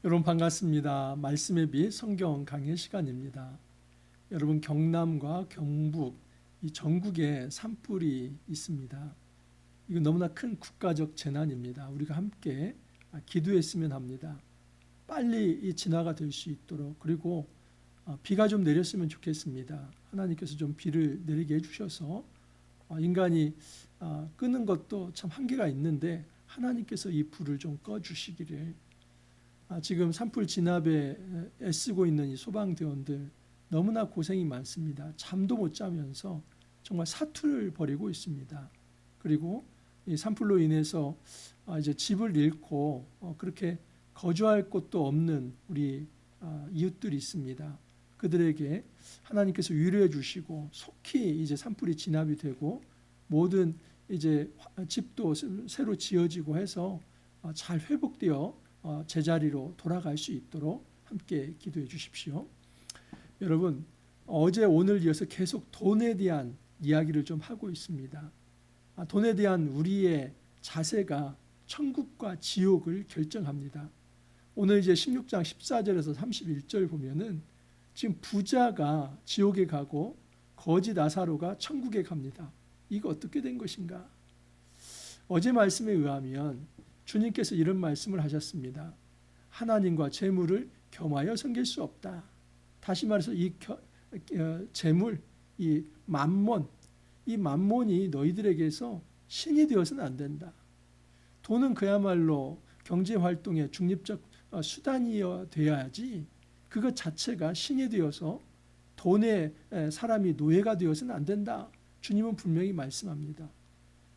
여러분 반갑습니다. 말씀의 빛 성경 강의 시간입니다. 여러분 경남과 경북 이 전국에 산불이 있습니다. 이거 너무나 큰 국가적 재난입니다. 우리가 함께 기도했으면 합니다. 빨리 이 진화가 될 수 있도록 그리고 비가 좀 내렸으면 좋겠습니다. 하나님께서 좀 비를 내리게 해주셔서 인간이 끄는 것도 참 한계가 있는데 하나님께서 이 불을 좀 꺼주시기를. 지금 산불 진압에 애쓰고 있는 이 소방대원들 너무나 고생이 많습니다. 잠도 못 자면서 정말 사투를 벌이고 있습니다. 그리고 이 산불로 인해서 이제 집을 잃고 그렇게 거주할 곳도 없는 우리 이웃들이 있습니다. 그들에게 하나님께서 위로해 주시고 속히 이제 산불이 진압이 되고 모든 이제 집도 새로 지어지고 해서 잘 회복되어 제자리로 돌아갈 수 있도록 함께 기도해 주십시오. 여러분, 어제 오늘 이어서 계속 돈에 대한 이야기를 좀 하고 있습니다. 돈에 대한 우리의 자세가 천국과 지옥을 결정합니다. 오늘 이제 16장 14절에서 31절 보면은 지금 부자가 지옥에 가고 거지 나사로가 천국에 갑니다. 이거 어떻게 된 것인가? 어제 말씀에 의하면 주님께서 이런 말씀을 하셨습니다. 하나님과 재물을 겸하여 섬길 수 없다. 다시 말해서 이 재물, 이 만몬이 너희들에게서 신이 되어서는 안 된다. 돈은 그야말로 경제활동의 중립적 수단이어야 돼야지 그것 자체가 신이 되어서 돈에 사람이 노예가 되어서는 안 된다. 주님은 분명히 말씀합니다.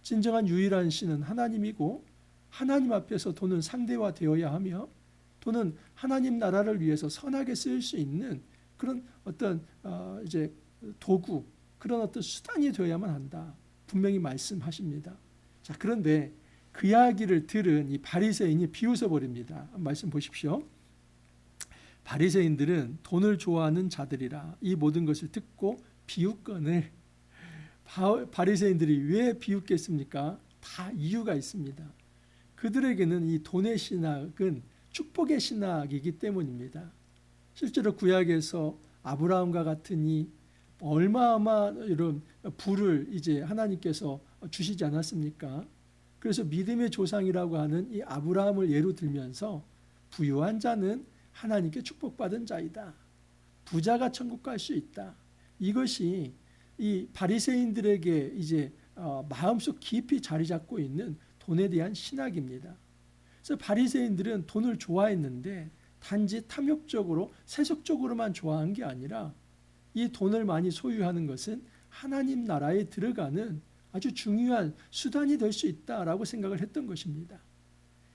진정한 유일한 신은 하나님이고 하나님 앞에서 돈은 상대화되어야 하며 돈은 하나님 나라를 위해서 선하게 쓰일 수 있는 그런 어떤 이제 도구, 그런 어떤 수단이 되어야만 한다. 분명히 말씀하십니다. 자, 그런데 그 이야기를 들은 이 바리새인이 비웃어 버립니다. 말씀 보십시오. 바리새인들은 돈을 좋아하는 자들이라 이 모든 것을 듣고 비웃거늘. 바리새인들이 왜 비웃겠습니까? 다 이유가 있습니다. 그들에게는 이 돈의 신학은 축복의 신학이기 때문입니다. 실제로 구약에서 아브라함과 같은 이 얼마어마한 이런 부를 이제 하나님께서 주시지 않았습니까? 그래서 믿음의 조상이라고 하는 이 아브라함을 예로 들면서 부유한 자는 하나님께 축복받은 자이다. 부자가 천국 갈 수 있다. 이것이 이 바리새인들에게 이제 마음속 깊이 자리 잡고 있는 돈에 대한 신학입니다. 그래서 바리새인들은 돈을 좋아했는데 단지 탐욕적으로 세속적으로만 좋아한 게 아니라 이 돈을 많이 소유하는 것은 하나님 나라에 들어가는 아주 중요한 수단이 될 수 있다라고 생각을 했던 것입니다.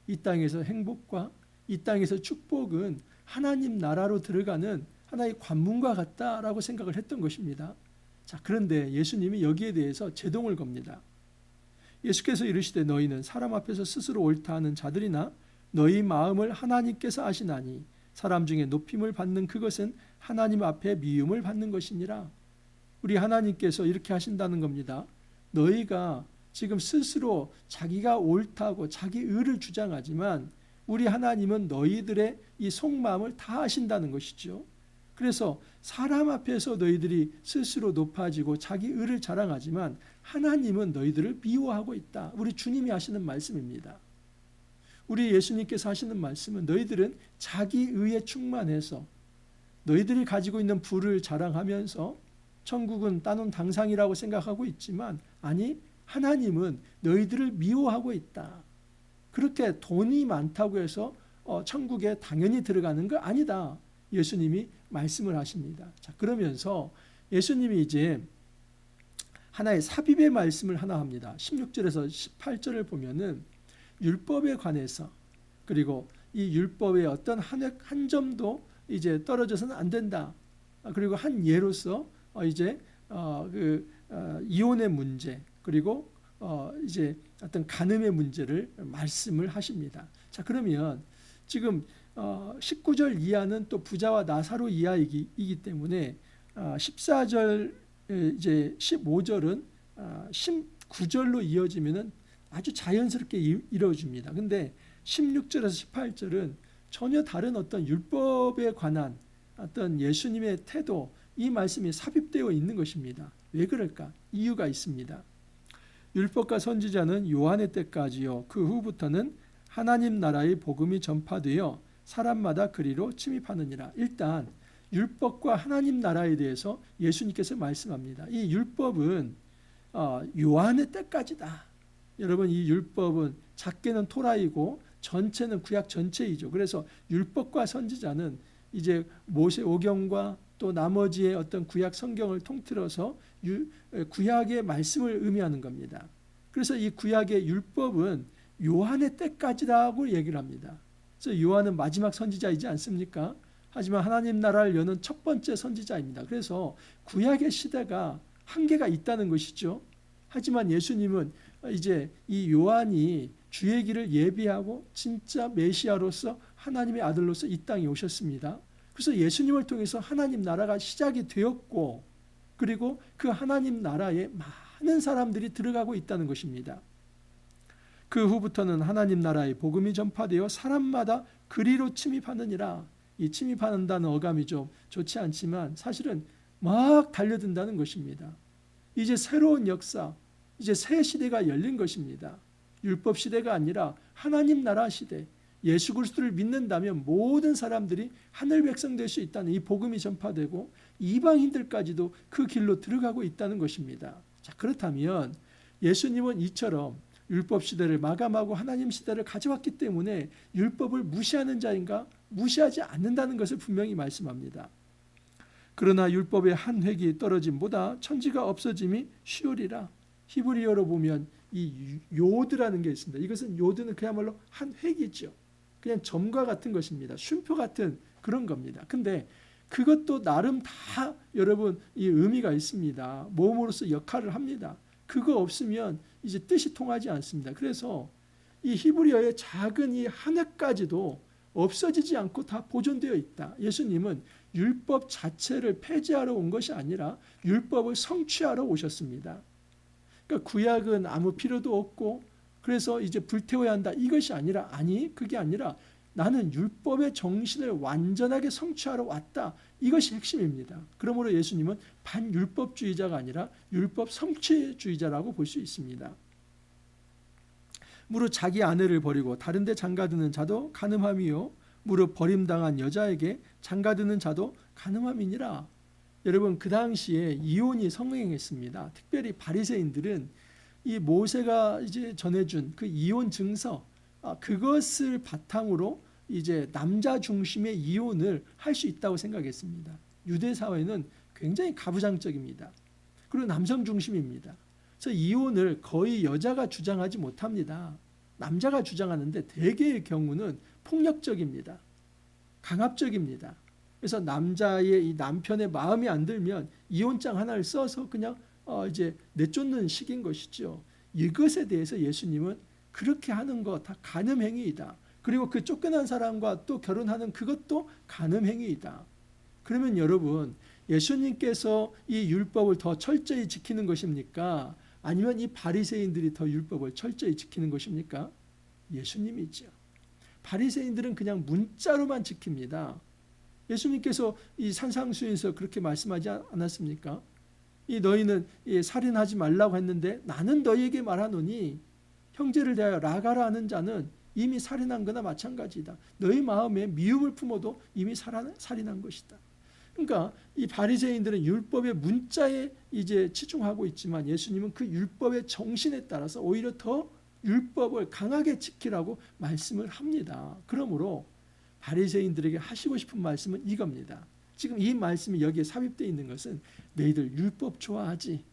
이 땅에서 행복과 이 땅에서 축복은 하나님 나라로 들어가는 하나의 관문과 같다라고 생각을 했던 것입니다. 자, 그런데 예수님이 여기에 대해서 제동을 겁니다. 예수께서 이르시되 너희는 사람 앞에서 스스로 옳다 하는 자들이나 너희 마음을 하나님께서 아시나니 사람 중에 높임을 받는 그것은 하나님 앞에 미움을 받는 것이니라. 우리 하나님께서 이렇게 하신다는 겁니다. 너희가 지금 스스로 자기가 옳다고 자기 의를 주장하지만 우리 하나님은 너희들의 이 속마음을 다 아신다는 것이죠. 그래서 사람 앞에서 너희들이 스스로 높아지고 자기 의를 자랑하지만 하나님은 너희들을 미워하고 있다. 우리 주님이 하시는 말씀입니다. 우리 예수님께서 하시는 말씀은 너희들은 자기 의에 충만해서 너희들이 가지고 있는 부를 자랑하면서 천국은 따놓은 당상이라고 생각하고 있지만 아니 하나님은 너희들을 미워하고 있다. 그렇게 돈이 많다고 해서 천국에 당연히 들어가는 거 아니다. 예수님이 말씀을 하십니다. 자, 그러면서 예수님이 이제 하나의 삽입의 말씀을 하나 합니다. 16절에서 18절을 보면은 율법에 관해서 그리고 이 율법의 어떤 한 점도 이제 떨어져서는 안 된다. 그리고 한 예로서 이제 이혼의 문제 그리고 이제 어떤 간음의 문제를 말씀을 하십니다. 자, 그러면 지금 19절 이하는 또 부자와 나사로 이하이기 때문에 14절 이제 15절은 19절로 이어지면은 아주 자연스럽게 이루어집니다. 근데 16절에서 18절은 전혀 다른 어떤 율법에 관한 어떤 예수님의 태도, 이 말씀이 삽입되어 있는 것입니다. 왜 그럴까? 이유가 있습니다. 율법과 선지자는 요한의 때까지요. 그 후부터는 하나님 나라의 복음이 전파되어 사람마다 그리로 침입하느니라. 일단 율법과 하나님 나라에 대해서 예수님께서 말씀합니다. 이 율법은 요한의 때까지다. 여러분, 이 율법은 작게는 토라이고 전체는 구약 전체이죠. 그래서 율법과 선지자는 이제 모세 오경과 또 나머지의 어떤 구약 성경을 통틀어서 구약의 말씀을 의미하는 겁니다. 그래서 이 구약의 율법은 요한의 때까지라고 얘기를 합니다. 그래서 요한은 마지막 선지자이지 않습니까? 하지만 하나님 나라를 여는 첫 번째 선지자입니다. 그래서 구약의 시대가 한계가 있다는 것이죠. 하지만 예수님은 이제 이 요한이 주의 길을 예비하고 진짜 메시아로서 하나님의 아들로서 이 땅에 오셨습니다. 그래서 예수님을 통해서 하나님 나라가 시작이 되었고, 그리고 그 하나님 나라에 많은 사람들이 들어가고 있다는 것입니다. 그 후부터는 하나님 나라의 복음이 전파되어 사람마다 그리로 침입하느니라. 이 침입한다는 어감이 좀 좋지 않지만 사실은 막 달려든다는 것입니다. 이제 새로운 역사, 이제 새 시대가 열린 것입니다. 율법 시대가 아니라 하나님 나라 시대, 예수 그리스도를 믿는다면 모든 사람들이 하늘 백성 될 수 있다는 이 복음이 전파되고 이방인들까지도 그 길로 들어가고 있다는 것입니다. 자, 그렇다면 예수님은 이처럼 율법 시대를 마감하고 하나님 시대를 가져왔기 때문에 율법을 무시하는 자인가? 무시하지 않는다는 것을 분명히 말씀합니다. 그러나 율법의 한 획이 떨어짐보다 천지가 없어짐이 쉬우리라. 히브리어로 보면 이 요드라는 게 있습니다. 이것은 요드는 그야말로 한 획이죠. 그냥 점과 같은 것입니다. 쉼표 같은 그런 겁니다. 근데 그것도 나름 다 여러분 이 의미가 있습니다. 몸으로서 역할을 합니다. 그거 없으면 이제 뜻이 통하지 않습니다. 그래서 이 히브리어의 작은 이 한 획까지도 없어지지 않고 다 보존되어 있다. 예수님은 율법 자체를 폐지하러 온 것이 아니라 율법을 성취하러 오셨습니다. 그러니까 구약은 아무 필요도 없고 그래서 이제 불태워야 한다. 이것이 아니라, 아니 그게 아니라 나는 율법의 정신을 완전하게 성취하러 왔다. 이것이 핵심입니다. 그러므로 예수님은 반율법주의자가 아니라 율법 성취주의자라고 볼 수 있습니다. 무릇 자기 아내를 버리고 다른 데 장가드는 자도 간음함이요 무릇 버림당한 여자에게 장가드는 자도 간음함이니라. 여러분, 그 당시에 이혼이 성행했습니다. 특별히 바리새인들은 이 모세가 이제 전해준 그 이혼 증서, 그것을 바탕으로 이제 남자 중심의 이혼을 할 수 있다고 생각했습니다. 유대 사회는 굉장히 가부장적입니다. 그리고 남성 중심입니다. 그래서 이혼을 거의 여자가 주장하지 못합니다. 남자가 주장하는데 대개의 경우는 폭력적입니다. 강압적입니다. 그래서 남자의 이 남편의 마음이 안 들면 이혼장 하나를 써서 그냥 이제 내쫓는 식인 것이죠. 이것에 대해서 예수님은 그렇게 하는 거 다 간음 행위이다. 그리고 그 쫓겨난 사람과 또 결혼하는 그것도 간음 행위이다. 그러면 여러분, 예수님께서 이 율법을 더 철저히 지키는 것입니까? 아니면 이 바리새인들이 더 율법을 철저히 지키는 것입니까? 예수님이죠. 바리새인들은 그냥 문자로만 지킵니다. 예수님께서 이 산상수에서 그렇게 말씀하지 않았습니까? 이 너희는 살인하지 말라고 했는데 나는 너희에게 말하노니 형제를 대하여 라가라 하는 자는 이미 살인한 거나 마찬가지다. 너희 마음에 미움을 품어도 이미 살인한 것이다. 그러니까 이 바리새인들은 율법의 문자에 이제 치중하고 있지만 예수님은 그 율법의 정신에 따라서 오히려 더 율법을 강하게 지키라고 말씀을 합니다. 그러므로 바리새인들에게 하시고 싶은 말씀은 이겁니다. 지금 이 말씀이 여기에 삽입되어 있는 것은 너희들 율법 좋아하지.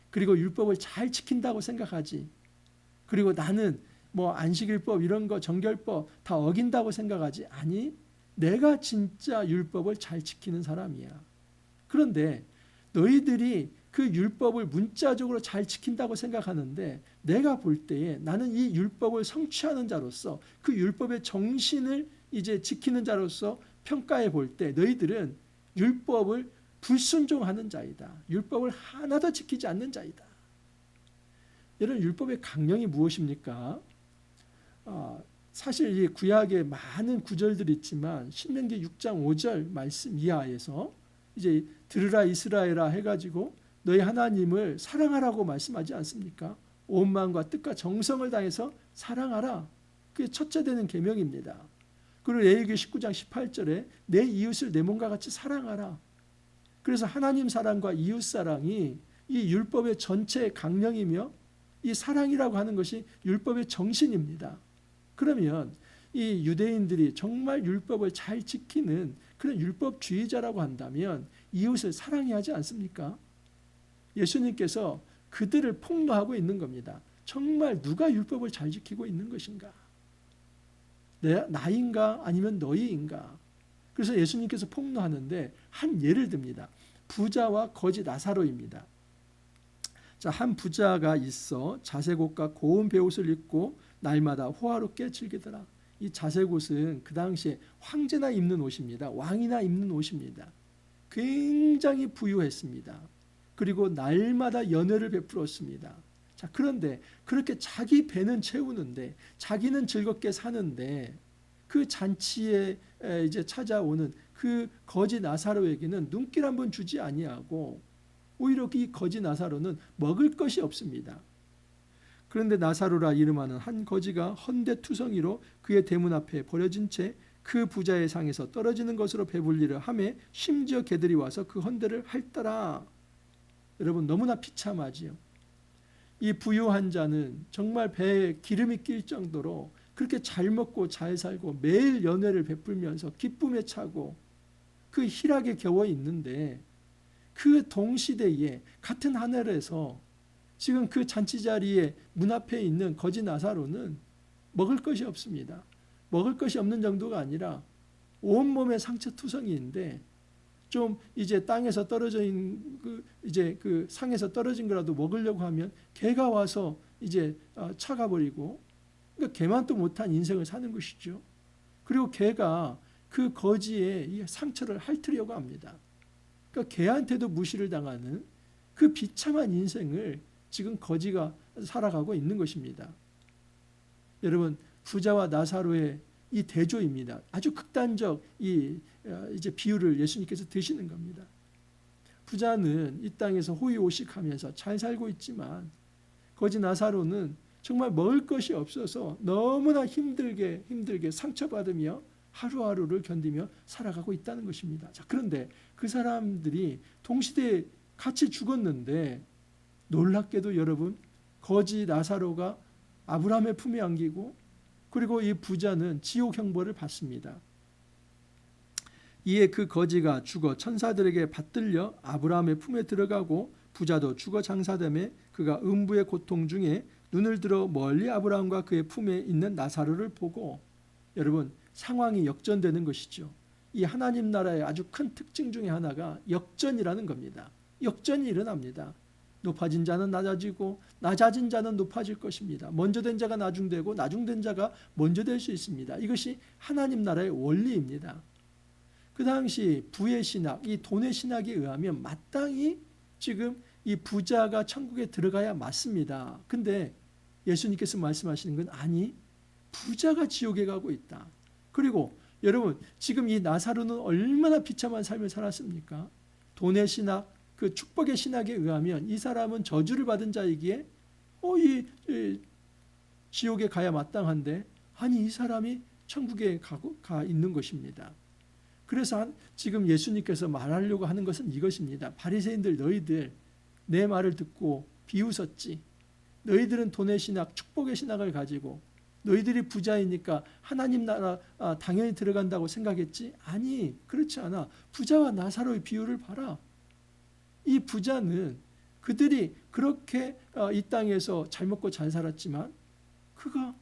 그리고 율법을 잘 지킨다고 생각하지. 그리고 나는 뭐 안식일법 이런 거 정결법 다 어긴다고 생각하지. 아니, 내가 진짜 율법을 잘 지키는 사람이야. 그런데 너희들이 그 율법을 문자적으로 잘 지킨다고 생각하는데 내가 볼 때에 나는 이 율법을 성취하는 자로서 그 율법의 정신을 이제 지키는 자로서 평가해 볼 때 너희들은 율법을 불순종하는 자이다. 율법을 하나도 지키지 않는 자이다. 여러분, 율법의 강령이 무엇입니까? 사실 이 구약에 많은 구절들이 있지만 신명기 6장 5절 말씀 이하에서 이제 들으라 이스라엘아 해가지고 너희 하나님을 사랑하라고 말씀하지 않습니까? 온 마음과 뜻과 정성을 다해서 사랑하라. 그게 첫째 되는 계명입니다. 그리고 레위기 19장 18절에 내 이웃을 내 몸과 같이 사랑하라. 그래서 하나님 사랑과 이웃 사랑이 이 율법의 전체 강령이며 이 사랑이라고 하는 것이 율법의 정신입니다. 그러면 이 유대인들이 정말 율법을 잘 지키는 그런 율법주의자라고 한다면 이웃을 사랑해야 하지 않습니까? 예수님께서 그들을 폭로하고 있는 겁니다. 정말 누가 율법을 잘 지키고 있는 것인가? 나인가 아니면 너희인가? 그래서 예수님께서 폭로하는데 한 예를 듭니다. 부자와 거지 나사로입니다. 자, 한 부자가 있어 자색 옷과 고운 베옷을 입고 날마다 호화롭게 즐기더라. 이 자색 옷은 그 당시에 황제나 입는 옷입니다. 왕이나 입는 옷입니다. 굉장히 부유했습니다. 그리고 날마다 연회를 베풀었습니다. 자, 그런데 그렇게 자기 배는 채우는데 자기는 즐겁게 사는데 그 잔치에 이제 찾아오는 그 거지 나사로에게는 눈길 한번 주지 아니하고 오히려 이 거지 나사로는 먹을 것이 없습니다. 그런데 나사로라 이름하는 한 거지가 헌데투성이로 그의 대문 앞에 버려진 채 그 부자의 상에서 떨어지는 것으로 배불리려 하매 심지어 개들이 와서 그 헌데를 핥더라. 여러분 너무나 비참하지요. 이 부유한 자는 정말 배에 기름이 낄 정도로 그렇게 잘 먹고 잘 살고 매일 연회를 베풀면서 기쁨에 차고 그 희락에 겨워 있는데 그 동시대에 같은 하늘에서 지금 그 잔치 자리에 문 앞에 있는 거지 나사로는 먹을 것이 없습니다. 먹을 것이 없는 정도가 아니라 온몸에 상처투성이인데 좀 이제 땅에서 떨어져 있는 그 상에서 떨어진 거라도 먹으려고 하면 개가 와서 이제 차가버리고 그러니까 개만도 못한 인생을 사는 것이죠. 그리고 개가 그 거지의 상처를 핥으려고 합니다. 그러니까 개한테도 무시를 당하는 그 비참한 인생을 지금 거지가 살아가고 있는 것입니다. 여러분 부자와 나사로의 이 대조입니다. 아주 극단적 이제 비유를 예수님께서 드시는 겁니다. 부자는 이 땅에서 호의호식하면서 잘 살고 있지만 거지 나사로는 정말 먹을 것이 없어서 너무나 힘들게 상처받으며 하루하루를 견디며 살아가고 있다는 것입니다. 자, 그런데 그 사람들이 동시대에 같이 죽었는데 놀랍게도 여러분 거지 나사로가 아브라함의 품에 안기고 그리고 이 부자는 지옥 형벌을 받습니다. 이에 그 거지가 죽어 천사들에게 받들려 아브라함의 품에 들어가고 부자도 죽어 장사되매 그가 음부의 고통 중에 눈을 들어 멀리 아브라함과 그의 품에 있는 나사로를 보고 여러분 상황이 역전되는 것이죠. 이 하나님 나라의 아주 큰 특징 중에 하나가 역전이라는 겁니다. 역전이 일어납니다. 높아진 자는 낮아지고 낮아진 자는 높아질 것입니다. 먼저 된 자가 나중되고 나중된 자가 먼저 될 수 있습니다. 이것이 하나님 나라의 원리입니다. 그 당시 부의 신학, 이 돈의 신학에 의하면 마땅히 지금 이 부자가 천국에 들어가야 맞습니다. 근데 예수님께서 말씀하시는 건 아니, 부자가 지옥에 가고 있다. 그리고 여러분 지금 이 나사로는 얼마나 비참한 삶을 살았습니까? 돈의 신학, 그 축복의 신학에 의하면 이 사람은 저주를 받은 자이기에 이 지옥에 가야 마땅한데 아니 이 사람이 천국에 가 있는 것입니다. 그래서 지금 예수님께서 말하려고 하는 것은 이것입니다. 바리새인들 너희들 내 말을 듣고 비웃었지. 너희들은 돈의 신학, 축복의 신학을 가지고 너희들이 부자이니까 하나님 나라 당연히 들어간다고 생각했지? 아니 그렇지 않아. 부자와 나사로의 비유를 봐라. 이 부자는 그들이 그렇게 이 땅에서 잘 먹고 잘 살았지만 그가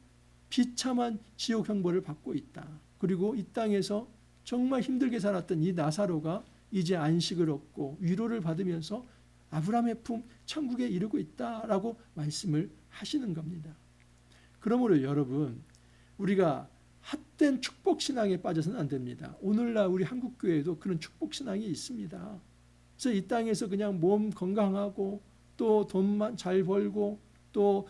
비참한 지옥 형벌을 받고 있다. 그리고 이 땅에서 정말 힘들게 살았던 이 나사로가 이제 안식을 얻고 위로를 받으면서 아브라함의 품 천국에 이르고 있다라고 말씀을 하시는 겁니다. 그러므로 여러분 우리가 헛된 축복신앙에 빠져서는 안 됩니다. 오늘날 우리 한국교회에도 그런 축복신앙이 있습니다. 그래서 이 땅에서 그냥 몸 건강하고 또 돈만 잘 벌고 또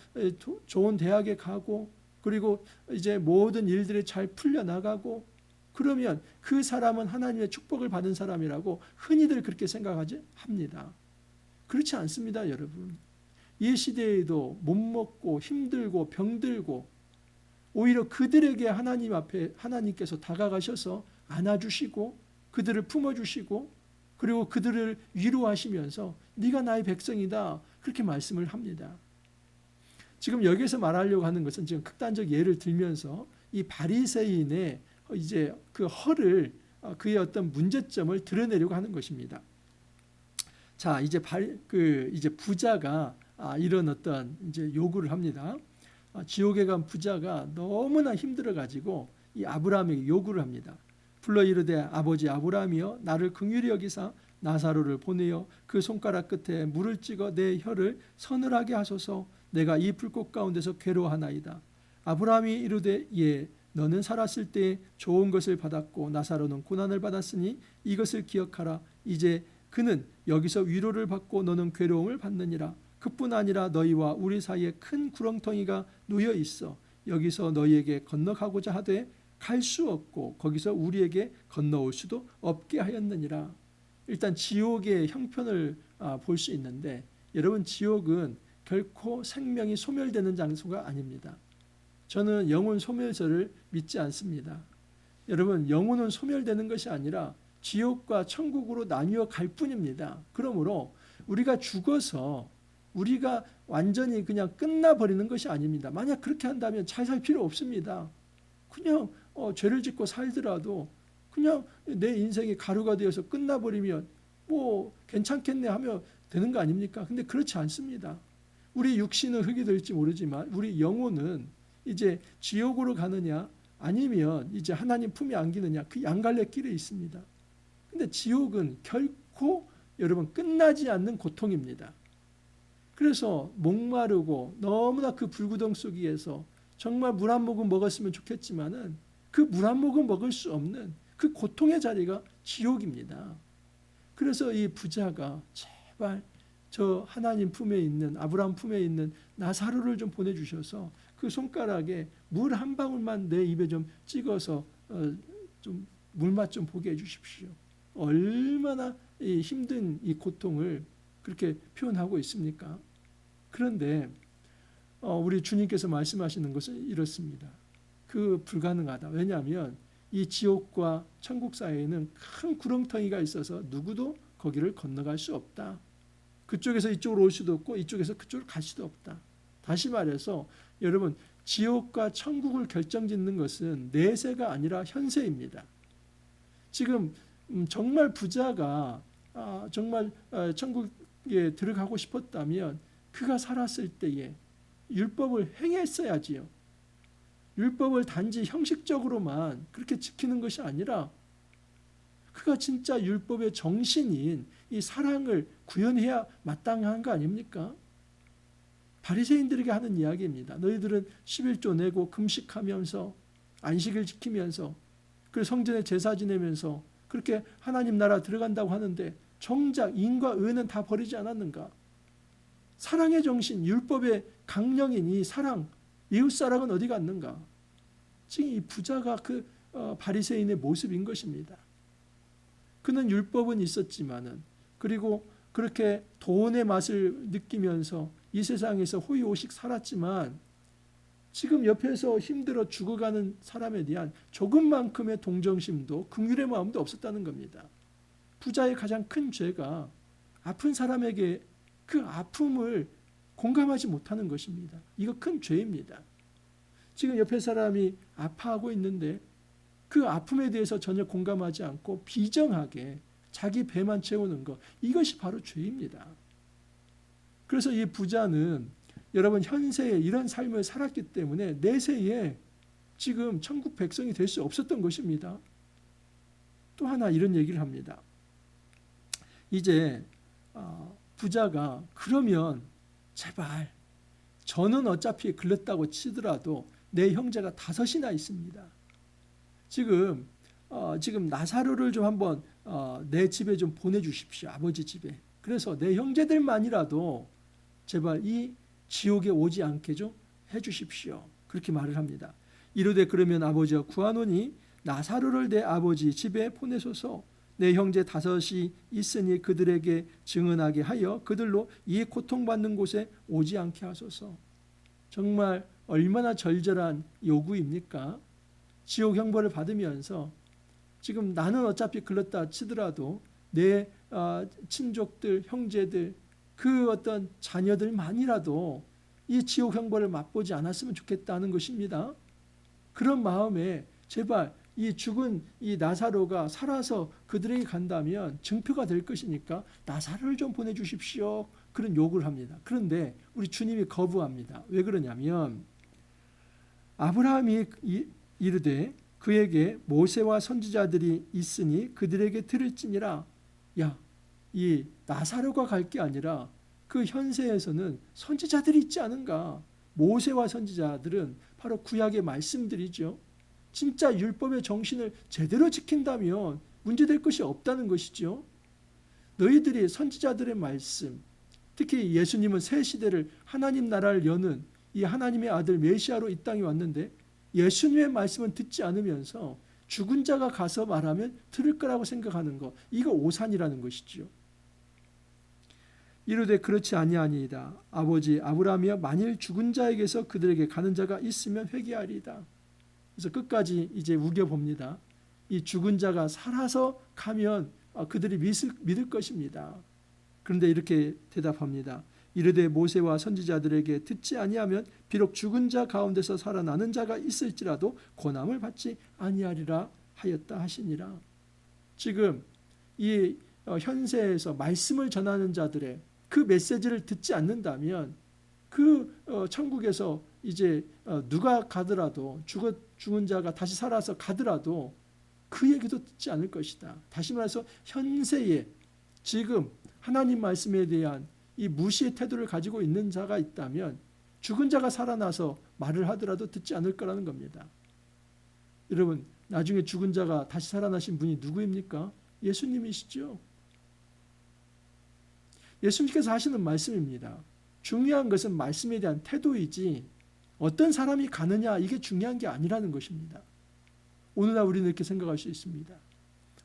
좋은 대학에 가고 그리고 이제 모든 일들이 잘 풀려나가고 그러면 그 사람은 하나님의 축복을 받은 사람이라고 흔히들 그렇게 생각하지 합니다. 그렇지 않습니다, 여러분. 이 시대에도 못 먹고 힘들고 병들고 오히려 그들에게 하나님 앞에 하나님께서 다가가셔서 안아주시고 그들을 품어주시고 그리고 그들을 위로하시면서 네가 나의 백성이다 그렇게 말씀을 합니다. 지금 여기서 말하려고 하는 것은 지금 극단적 예를 들면서 이 바리새인의 이제 그 허를 그의 어떤 문제점을 드러내려고 하는 것입니다. 자, 이제 이제 부자가 이런 어떤 이제 요구를 합니다. 지옥에 간 부자가 너무나 힘들어 가지고 이 아브라함에게 요구를 합니다. 불러 이르되 아버지 아브라함이여 나를 긍휼히 여기사 나사로를 보내어 그 손가락 끝에 물을 찍어 내 혀를 서늘하게 하소서 내가 이 불꽃 가운데서 괴로워하나이다. 아브라함이 이르되 예 너는 살았을 때 좋은 것을 받았고 나사로는 고난을 받았으니 이것을 기억하라. 이제 그는 여기서 위로를 받고 너는 괴로움을 받느니라. 그뿐 아니라 너희와 우리 사이에 큰 구렁텅이가 놓여 있어 여기서 너희에게 건너가고자 하되 갈 수 없고 거기서 우리에게 건너올 수도 없게 하였느니라. 일단 지옥의 형편을 볼 수 있는데 여러분 지옥은 결코 생명이 소멸되는 장소가 아닙니다. 저는 영혼 소멸설을 믿지 않습니다. 여러분 영혼은 소멸되는 것이 아니라 지옥과 천국으로 나뉘어 갈 뿐입니다. 그러므로 우리가 죽어서 우리가 완전히 그냥 끝나버리는 것이 아닙니다. 만약 그렇게 한다면 잘 살 필요 없습니다. 그냥 죄를 짓고 살더라도 그냥 내 인생이 가루가 되어서 끝나버리면 뭐 괜찮겠네 하면 되는 거 아닙니까? 근데 그렇지 않습니다. 우리 육신은 흙이 될지 모르지만 우리 영혼은 이제 지옥으로 가느냐 아니면 이제 하나님 품에 안기느냐 그 양갈래 길에 있습니다. 근데 지옥은 결코 여러분 끝나지 않는 고통입니다. 그래서 목마르고 너무나 그 불구덩 속에서 정말 물 한 모금 먹었으면 좋겠지만은 그 물 한 모금 먹을 수 없는 그 고통의 자리가 지옥입니다. 그래서 이 부자가 제발 저 하나님 품에 있는 아브라함 품에 있는 나사로를 좀 보내주셔서 그 손가락에 물 한 방울만 내 입에 좀 찍어서 좀 물맛 좀 보게 해주십시오. 얼마나 이 힘든 이 고통을 그렇게 표현하고 있습니까? 그런데 우리 주님께서 말씀하시는 것은 이렇습니다. 그 불가능하다. 왜냐하면 이 지옥과 천국 사이에는 큰 구렁텅이가 있어서 누구도 거기를 건너갈 수 없다. 그쪽에서 이쪽으로 올 수도 없고 이쪽에서 그쪽으로 갈 수도 없다. 다시 말해서 여러분 지옥과 천국을 결정짓는 것은 내세가 아니라 현세입니다. 지금 정말 부자가 정말 천국에 들어가고 싶었다면 그가 살았을 때에 율법을 행했어야지요. 율법을 단지 형식적으로만 그렇게 지키는 것이 아니라 그가 진짜 율법의 정신인 이 사랑을 구현해야 마땅한 거 아닙니까? 바리새인들에게 하는 이야기입니다. 너희들은 11조 내고 금식하면서 안식을 지키면서 그 성전에 제사 지내면서 그렇게 하나님 나라 들어간다고 하는데 정작 인과 의는 다 버리지 않았는가? 사랑의 정신, 율법의 강령인 이 사랑, 이웃사랑은 어디 갔는가? 지금 이 부자가 그 바리새인의 모습인 것입니다. 그는 율법은 있었지만은 그리고 그렇게 돈의 맛을 느끼면서 이 세상에서 호의호식 살았지만 지금 옆에서 힘들어 죽어가는 사람에 대한 조금만큼의 동정심도 긍휼의 마음도 없었다는 겁니다. 부자의 가장 큰 죄가 아픈 사람에게 그 아픔을 공감하지 못하는 것입니다. 이거 큰 죄입니다. 지금 옆에 사람이 아파하고 있는데 그 아픔에 대해서 전혀 공감하지 않고 비정하게 자기 배만 채우는 것, 이것이 바로 죄입니다. 그래서 이 부자는 여러분 현세에 이런 삶을 살았기 때문에 내세에 지금 천국 백성이 될 수 없었던 것입니다. 또 하나 이런 얘기를 합니다. 이제 부자가 그러면 제발 저는 어차피 글렀다고 치더라도 내 형제가 5이나 있습니다. 지금 나사로를 좀 한번 내 집에 좀 보내주십시오. 아버지 집에. 그래서 내 형제들만이라도 제발 이 지옥에 오지 않게 좀 해주십시오. 그렇게 말을 합니다. 이르되 그러면 아버지여 구하노니 나사로를 내 아버지 집에 보내소서. 내 형제 5이 있으니 그들에게 증언하게 하여 그들로 이 고통받는 곳에 오지 않게 하소서. 정말 얼마나 절절한 요구입니까? 지옥 형벌을 받으면서 지금 나는 어차피 글렀다 치더라도 내 친족들, 형제들, 그 어떤 자녀들만이라도 이 지옥 형벌을 맛보지 않았으면 좋겠다는 것입니다. 그런 마음에 제발 이 죽은 이 나사로가 살아서 그들에게 간다면 증표가 될 것이니까 나사로를 좀 보내주십시오. 그런 요구를 합니다. 그런데 우리 주님이 거부합니다. 왜 그러냐면 아브라함이 이르되 그에게 모세와 선지자들이 있으니 그들에게 들을지니라. 야, 이 나사로가 갈 게 아니라 그 현세에서는 선지자들이 있지 않은가. 모세와 선지자들은 바로 구약의 말씀들이죠. 진짜 율법의 정신을 제대로 지킨다면 문제될 것이 없다는 것이죠. 너희들이 선지자들의 말씀, 특히 예수님은 새 시대를 하나님 나라를 여는 이 하나님의 아들 메시아로 이 땅에 왔는데 예수님의 말씀은 듣지 않으면서 죽은 자가 가서 말하면 들을 거라고 생각하는 것, 이거 오산이라는 것이죠. 이르되 그렇지 아니하니이다. 아버지 아브라함이여 만일 죽은 자에게서 그들에게 가는 자가 있으면 회개하리이다. 그래서 끝까지 이제 우겨봅니다. 이 죽은 자가 살아서 가면 그들이 믿을 것입니다. 그런데 이렇게 대답합니다. 이르되 모세와 선지자들에게 듣지 아니하면 비록 죽은 자 가운데서 살아나는 자가 있을지라도 고난을 받지 아니하리라 하였다 하시니라. 지금 이 현세에서 말씀을 전하는 자들의 그 메시지를 듣지 않는다면 그 천국에서 이제 누가 가더라도 죽은 자가 다시 살아서 가더라도 그 얘기도 듣지 않을 것이다. 다시 말해서 현세에 지금 하나님 말씀에 대한 이 무시의 태도를 가지고 있는 자가 있다면 죽은 자가 살아나서 말을 하더라도 듣지 않을 거라는 겁니다. 여러분, 나중에 죽은 자가 다시 살아나신 분이 누구입니까? 예수님이시죠. 예수님께서 하시는 말씀입니다. 중요한 것은 말씀에 대한 태도이지 어떤 사람이 가느냐 이게 중요한 게 아니라는 것입니다. 오늘날 우리는 이렇게 생각할 수 있습니다.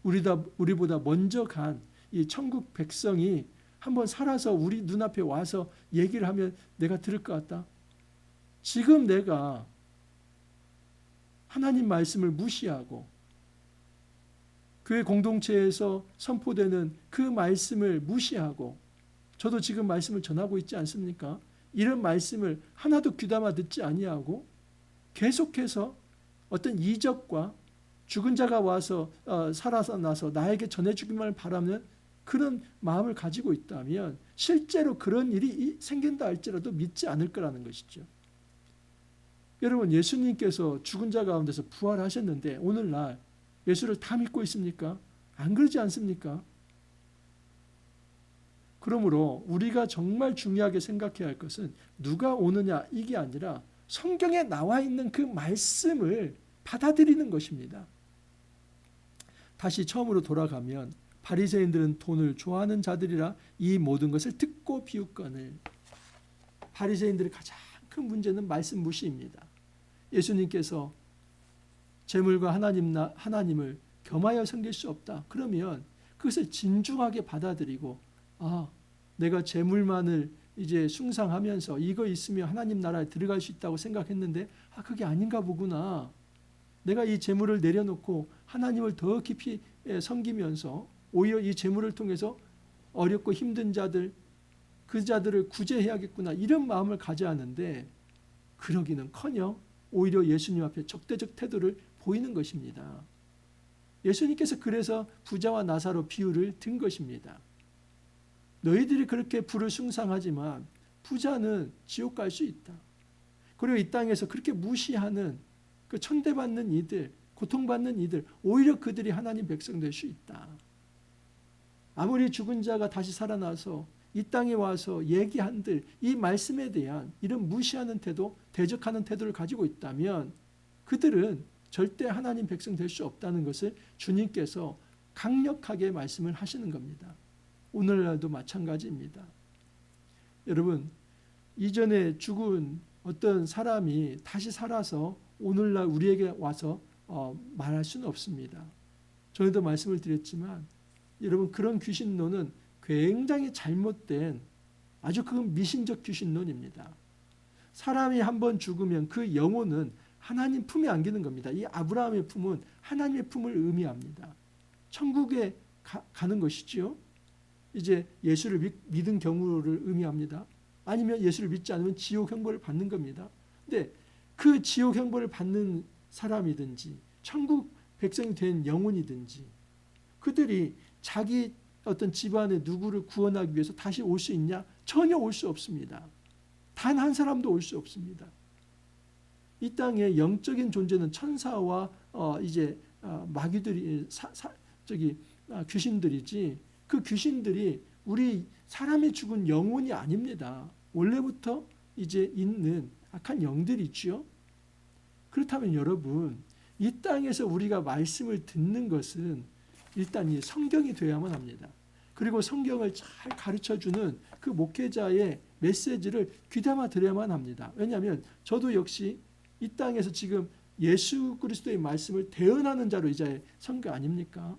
우리보다 먼저 간 이 천국 백성이 한번 살아서 우리 눈앞에 와서 얘기를 하면 내가 들을 것 같다. 지금 내가 하나님 말씀을 무시하고 교회 공동체에서 선포되는 그 말씀을 무시하고 저도 지금 말씀을 전하고 있지 않습니까? 이런 말씀을 하나도 귀담아 듣지 아니하고 계속해서 어떤 이적과 죽은 자가 와서 살아나서 나에게 전해주기만 바라는 그런 마음을 가지고 있다면 실제로 그런 일이 생긴다 할지라도 믿지 않을 거라는 것이죠. 여러분, 예수님께서 죽은 자 가운데서 부활하셨는데 오늘날 예수를 다 믿고 있습니까? 안 그러지 않습니까? 그러므로 우리가 정말 중요하게 생각해야 할 것은 누가 오느냐 이게 아니라 성경에 나와 있는 그 말씀을 받아들이는 것입니다. 다시 처음으로 돌아가면 바리새인들은 돈을 좋아하는 자들이라 이 모든 것을 듣고 비웃거늘. 바리새인들의 가장 큰 문제는 말씀 무시입니다. 예수님께서 재물과 하나님을 겸하여 섬길 수 없다. 그러면 그것을 진중하게 받아들이고 내가 재물만을 이제 숭상하면서 이거 있으면 하나님 나라에 들어갈 수 있다고 생각했는데 그게 아닌가 보구나. 내가 이 재물을 내려놓고 하나님을 더 깊이 섬기면서 오히려 이 재물을 통해서 어렵고 힘든 자들, 그 자들을 구제해야겠구나 이런 마음을 가져야 하는데 그러기는커녕 오히려 예수님 앞에 적대적 태도를 보이는 것입니다. 예수님께서 그래서 부자와 나사로 비유를 든 것입니다. 너희들이 그렇게 부를 숭상하지만 부자는 지옥 갈 수 있다. 그리고 이 땅에서 그렇게 무시하는 그 천대받는 이들, 고통받는 이들, 오히려 그들이 하나님 백성 될 수 있다. 아무리 죽은 자가 다시 살아나서 이 땅에 와서 얘기한들 이 말씀에 대한 이런 무시하는 태도, 대적하는 태도를 가지고 있다면 그들은 절대 하나님 백성 될 수 없다는 것을 주님께서 강력하게 말씀을 하시는 겁니다. 오늘날도 마찬가지입니다. 여러분, 이전에 죽은 어떤 사람이 다시 살아서 오늘날 우리에게 와서 말할 수는 없습니다. 전에도 말씀을 드렸지만 여러분, 그런 귀신론은 굉장히 잘못된 아주 그 미신적 귀신론입니다. 사람이 한번 죽으면 그 영혼은 하나님 품에 안기는 겁니다. 이 아브라함의 품은 하나님의 품을 의미합니다. 천국에 가는 것이지요. 이제 예수를 믿은 경우를 의미합니다. 아니면 예수를 믿지 않으면 지옥 형벌을 받는 겁니다. 근데 그 지옥 형벌을 받는 사람이든지 천국 백성이 된 영혼이든지 그들이 자기 어떤 집안의 누구를 구원하기 위해서 다시 올 수 있냐? 전혀 올 수 없습니다. 단 한 사람도 올 수 없습니다. 이 땅의 영적인 존재는 천사와 이제 마귀들이 귀신들이지, 그 귀신들이 우리 사람이 죽은 영혼이 아닙니다. 원래부터 이제 있는 악한 영들이지요. 그렇다면 여러분, 이 땅에서 우리가 말씀을 듣는 것은 일단 이 성경이 되어야만 합니다. 그리고 성경을 잘 가르쳐주는 그 목회자의 메시지를 귀담아 들어야만 합니다. 왜냐하면 저도 역시 이 땅에서 지금 예수 그리스도의 말씀을 대언하는 자로 이제 선 거 아닙니까?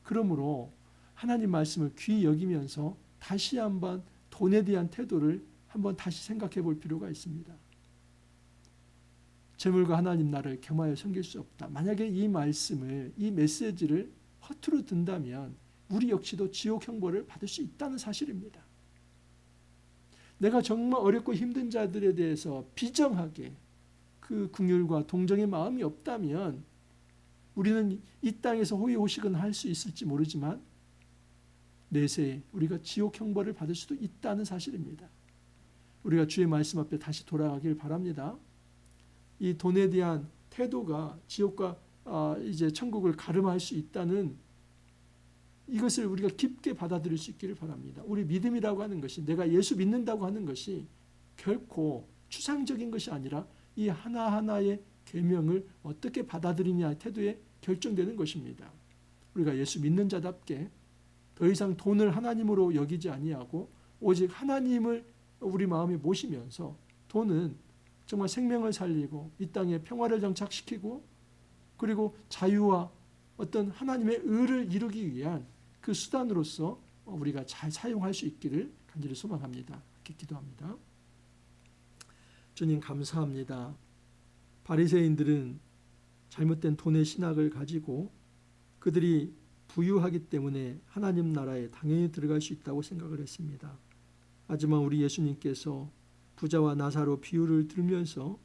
그러므로 하나님 말씀을 귀히 여기면서 다시 한번 돈에 대한 태도를 한번 다시 생각해 볼 필요가 있습니다. 재물과 하나님 나라를 겸하여 섬길 수 없다. 만약에 이 말씀을, 이 메시지를 허투루 든다면 우리 역시도 지옥 형벌을 받을 수 있다는 사실입니다. 내가 정말 어렵고 힘든 자들에 대해서 비정하게 그 긍휼과 동정의 마음이 없다면 우리는 이 땅에서 호의호식은 할 수 있을지 모르지만 내세 우리가 지옥 형벌을 받을 수도 있다는 사실입니다. 우리가 주의 말씀 앞에 다시 돌아가길 바랍니다. 이 돈에 대한 태도가 지옥과 이제 천국을 가름할 수 있다는 이것을 우리가 깊게 받아들일 수 있기를 바랍니다. 우리 믿음이라고 하는 것이, 내가 예수 믿는다고 하는 것이 결코 추상적인 것이 아니라 이 하나하나의 계명을 어떻게 받아들이냐의 태도에 결정되는 것입니다. 우리가 예수 믿는 자답게 더 이상 돈을 하나님으로 여기지 아니하고 오직 하나님을 우리 마음에 모시면서 돈은 정말 생명을 살리고 이 땅에 평화를 정착시키고 그리고 자유와 어떤 하나님의 의를 이루기 위한 그 수단으로서 우리가 잘 사용할 수 있기를 간절히 소망합니다. 이렇게 기도합니다. 주님 감사합니다. 바리새인들은 잘못된 돈의 신학을 가지고 그들이 부유하기 때문에 하나님 나라에 당연히 들어갈 수 있다고 생각을 했습니다. 하지만 우리 예수님께서 부자와 나사로 비유를 들면서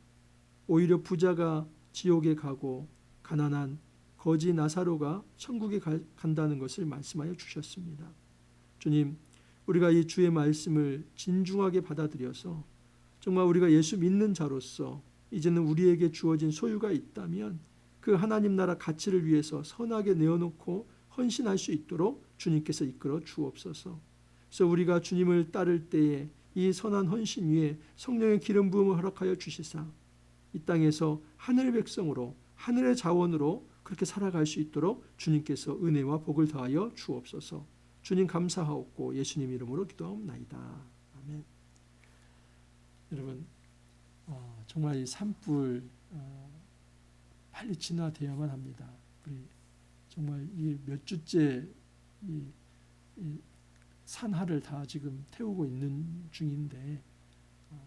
오히려 부자가 지옥에 가고 가난한 거지 나사로가 천국에 간다는 것을 말씀하여 주셨습니다. 주님, 우리가 이 주의 말씀을 진중하게 받아들여서 정말 우리가 예수 믿는 자로서 이제는 우리에게 주어진 소유가 있다면 그 하나님 나라 가치를 위해서 선하게 내어놓고 헌신할 수 있도록 주님께서 이끌어 주옵소서. 그래서 우리가 주님을 따를 때에 이 선한 헌신 위에 성령의 기름 부음을 허락하여 주시사 이 땅에서 하늘 백성으로 하늘의 자원으로 그렇게 살아갈 수 있도록 주님께서 은혜와 복을 더하여 주옵소서. 주님 감사하옵고 예수님 이름으로 기도하옵나이다. 아멘. 여러분, 정말 이 산불 빨리 진화되어야만 합니다. 우리 정말 이 몇 주째 이 산하를 다 지금 태우고 있는 중인데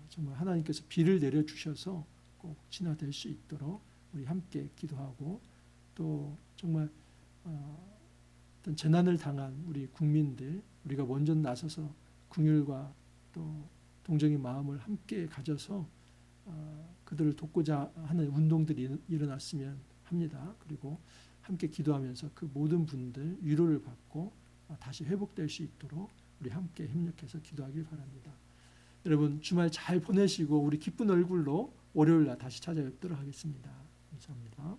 정말 하나님께서 비를 내려주셔서 꼭 진화될 수 있도록 우리 함께 기도하고 또 정말 어떤 재난을 당한 우리 국민들 우리가 먼저 나서서 긍휼과 또 동정의 마음을 함께 가져서 그들을 돕고자 하는 운동들이 일어났으면 합니다. 그리고 함께 기도하면서 그 모든 분들 위로를 받고 다시 회복될 수 있도록 우리 함께 협력해서 기도하길 바랍니다. 여러분 주말 잘 보내시고 우리 기쁜 얼굴로 월요일 날 다시 찾아뵙도록 하겠습니다. 감사합니다.